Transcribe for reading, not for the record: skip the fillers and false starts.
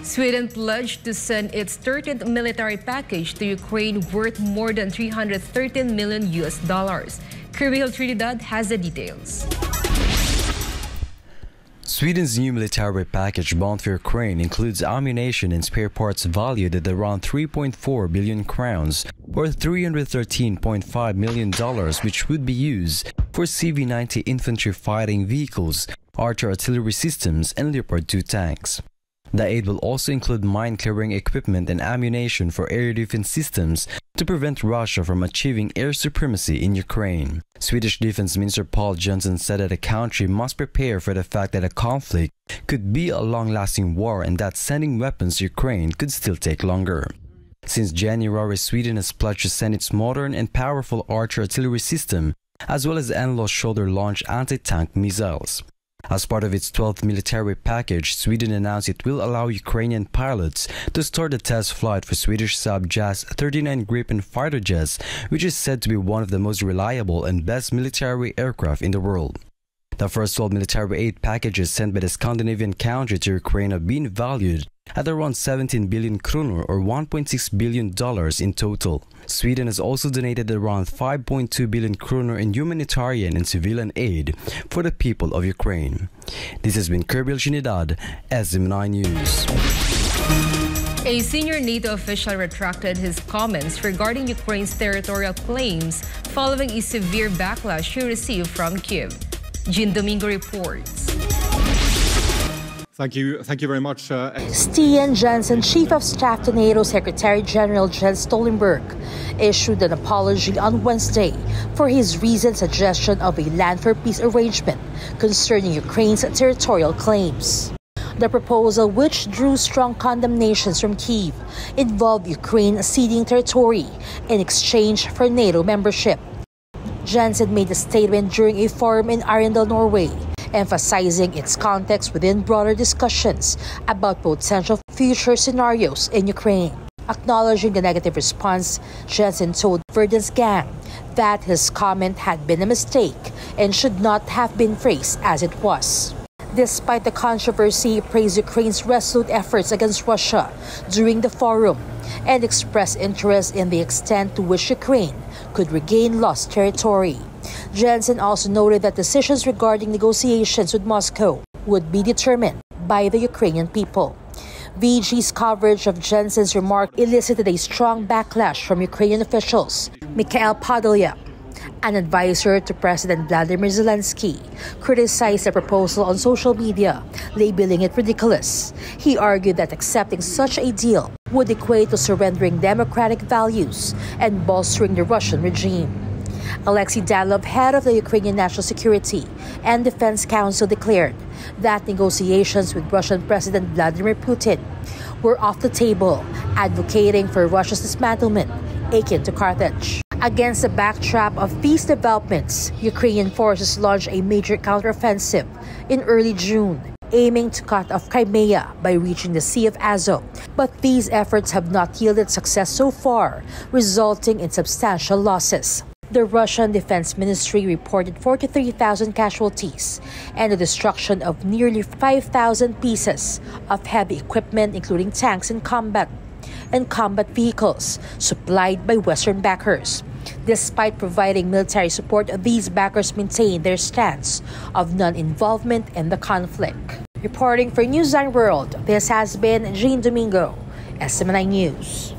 Sweden pledged to send its 13th military package to Ukraine worth more than $313 million. Kirby Gil Trinidad has the details. Sweden's new military package bound for Ukraine includes ammunition and spare parts valued at around 3.4 billion crowns, or $313.5 million, which would be used for CV-90 infantry fighting vehicles, artillery systems, and Leopard 2 tanks. The aid will also include mine-clearing equipment and ammunition for air defense systems to prevent Russia from achieving air supremacy in Ukraine. Swedish Defense Minister Paul Johnson said that the country must prepare for the fact that a conflict could be a long-lasting war and that sending weapons to Ukraine could still take longer. Since January, Sweden has pledged to send its modern and powerful artillery system as well as endless shoulder-launched anti-tank missiles. As part of its 12th military package, Sweden announced it will allow Ukrainian pilots to start a test flight for Swedish Saab JAS 39 Gripen fighter jets, which is said to be one of the most reliable and best military aircraft in the world. The first 12 military aid packages sent by the Scandinavian country to Ukraine have been valued at around 17 billion kronor or $1.6 billion in total. Sweden has also donated around 5.2 billion kronor in humanitarian and civilian aid for the people of Ukraine. This has been Kirby Gil Trinidad, SM9 News. A senior NATO official retracted his comments regarding Ukraine's territorial claims following a severe backlash he received from Kyiv. Jean Domingo reports. Thank you very much. Stian Jensen, Chief of Staff to NATO Secretary General Jens Stoltenberg, issued an apology on Wednesday for his recent suggestion of a land for peace arrangement concerning Ukraine's territorial claims. The proposal, which drew strong condemnations from Kyiv, involved Ukraine ceding territory in exchange for NATO membership. Jensen made the statement during a forum in Arendal, Norway, emphasizing its context within broader discussions about potential future scenarios in Ukraine. Acknowledging the negative response, Jensen told Verdens Gang that his comment had been a mistake and should not have been phrased as it was. Despite the controversy, he praised Ukraine's resolute efforts against Russia during the forum and expressed interest in the extent to which Ukraine could regain lost territory. Jensen also noted that decisions regarding negotiations with Moscow would be determined by the Ukrainian people. VG's coverage of Jensen's remark elicited a strong backlash from Ukrainian officials. Mikhail Podolyak, an advisor to President Vladimir Zelensky, criticized the proposal on social media, labeling it ridiculous. He argued that accepting such a deal would equate to surrendering democratic values and bolstering the Russian regime. Alexei Danilov, head of the Ukrainian National Security and Defense Council, declared that negotiations with Russian President Vladimir Putin were off the table, advocating for Russia's dismantlement, akin to Carthage. Against the backdrop of these developments, Ukrainian forces launched a major counteroffensive in early June, aiming to cut off Crimea by reaching the Sea of Azov. But these efforts have not yielded success so far, resulting in substantial losses. The Russian Defense Ministry reported 43,000 casualties and the destruction of nearly 5,000 pieces of heavy equipment, including tanks and combat vehicles supplied by Western backers. Despite providing military support, these backers maintain their stance of non-involvement in the conflict. Reporting for Newsline World, this has been Jean Domingo, SM9 News.